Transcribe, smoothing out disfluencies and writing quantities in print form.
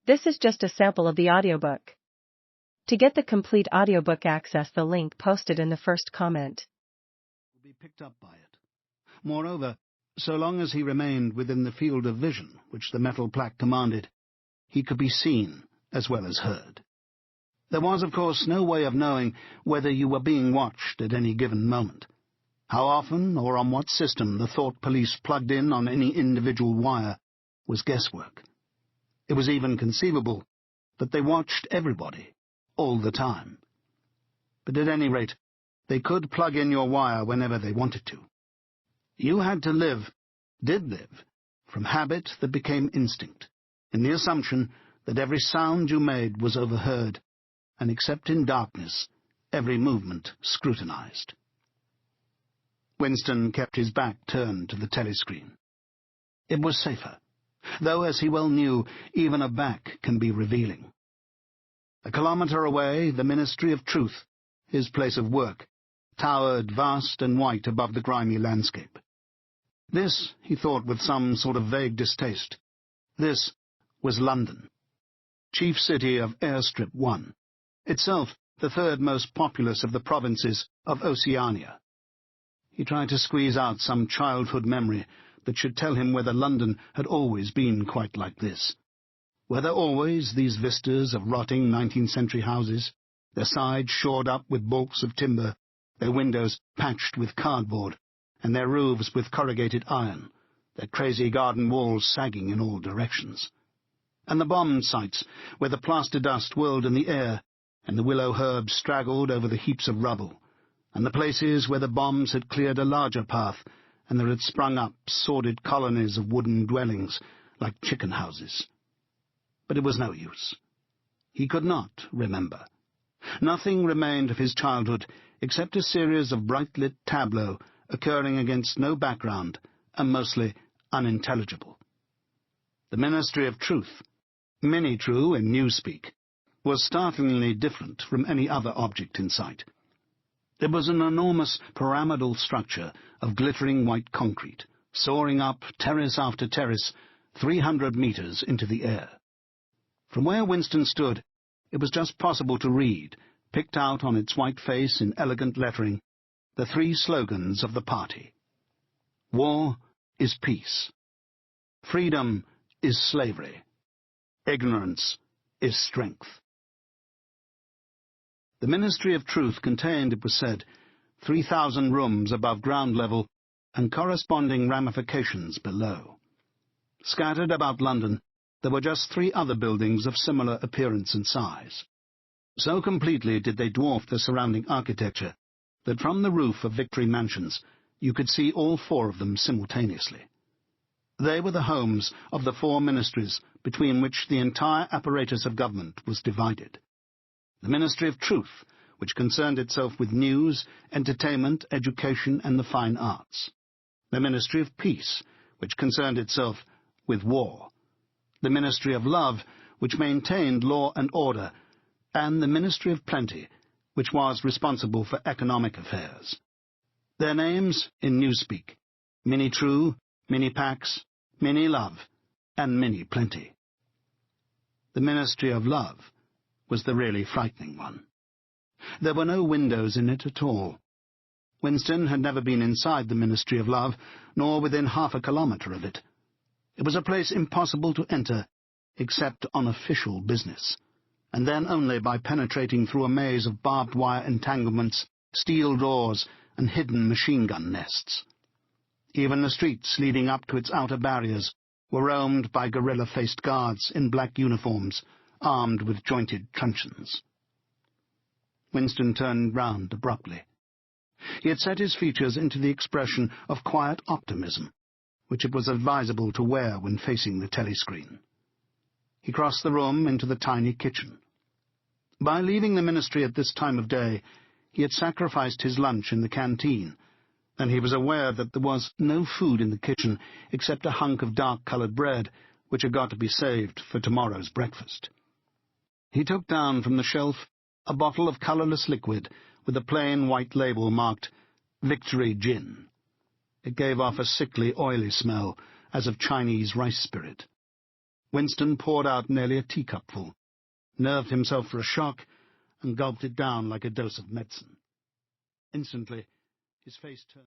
This is just a sample of the audiobook. To get the complete audiobook, access the link posted in the first comment. Will be picked up by it. Moreover, so long as he remained within the field of vision which the metal plaque commanded, he could be seen as well as heard. There was, of course, no way of knowing whether you were being watched at any given moment. How often or on what system the thought police plugged in on any individual wire was guesswork. It was even conceivable that they watched everybody, all the time. But at any rate, they could plug in your wire whenever they wanted to. You had to live, did live, from habit that became instinct, in the assumption that every sound you made was overheard, and except in darkness, every movement scrutinized. Winston kept his back turned to the telescreen. It was safer, though, as he well knew, even a back can be revealing. A kilometre away, the Ministry of Truth, his place of work, towered vast and white above the grimy landscape. This, he thought with some sort of vague distaste, this was London, chief city of Airstrip 1, itself the third most populous of the provinces of Oceania. He tried to squeeze out some childhood memory that should tell him whether London had always been quite like this, whether always these vistas of rotting 19th-century houses, their sides shored up with baulks of timber, their windows patched with cardboard, and their roofs with corrugated iron, their crazy garden walls sagging in all directions, and the bomb sites where the plaster dust whirled in the air, and the willow herbs straggled over the heaps of rubble, and the places where the bombs had cleared a larger path, and there had sprung up sordid colonies of wooden dwellings like chicken houses. But it was no use. He could not remember. Nothing remained of his childhood except a series of bright-lit tableaux occurring against no background and mostly unintelligible. The Ministry of Truth, mini-true in newspeak, was startlingly different from any other object in sight. It was an enormous pyramidal structure of glittering white concrete, soaring up terrace after terrace, 300 metres into the air. From where Winston stood, it was just possible to read, picked out on its white face in elegant lettering, the three slogans of the party. War is peace. Freedom is slavery. Ignorance is strength. The Ministry of Truth contained, it was said, 3,000 rooms above ground level and corresponding ramifications below. Scattered about London, there were just 3 other buildings of similar appearance and size. So completely did they dwarf the surrounding architecture that from the roof of Victory Mansions you could see all 4 of them simultaneously. They were the homes of the 4 ministries between which the entire apparatus of government was divided. The Ministry of Truth, which concerned itself with news, entertainment, education, and the fine arts. The Ministry of Peace, which concerned itself with war. The Ministry of Love, which maintained law and order, and the Ministry of Plenty, which was responsible for economic affairs. Their names, in newspeak, Mini-True, Mini-Pax, Mini-Love, and Mini-Plenty. The Ministry of Love was the really frightening one. There were no windows in it at all. Winston had never been inside the Ministry of Love, nor within half a kilometre of it. It was a place impossible to enter, except on official business, and then only by penetrating through a maze of barbed wire entanglements, steel doors, and hidden machine-gun nests. Even the streets leading up to its outer barriers were roamed by gorilla-faced guards in black uniforms, armed with jointed truncheons. Winston turned round abruptly. He had set his features into the expression of quiet optimism, which it was advisable to wear when facing the telescreen. He crossed the room into the tiny kitchen. By leaving the ministry at this time of day, he had sacrificed his lunch in the canteen, and he was aware that there was no food in the kitchen except a hunk of dark-coloured bread, which had got to be saved for tomorrow's breakfast. He took down from the shelf a bottle of colourless liquid with a plain white label marked Victory Gin. It gave off a sickly, oily smell, as of Chinese rice spirit. Winston poured out nearly a teacupful, nerved himself for a shock, and gulped it down like a dose of medicine. Instantly, his face turned.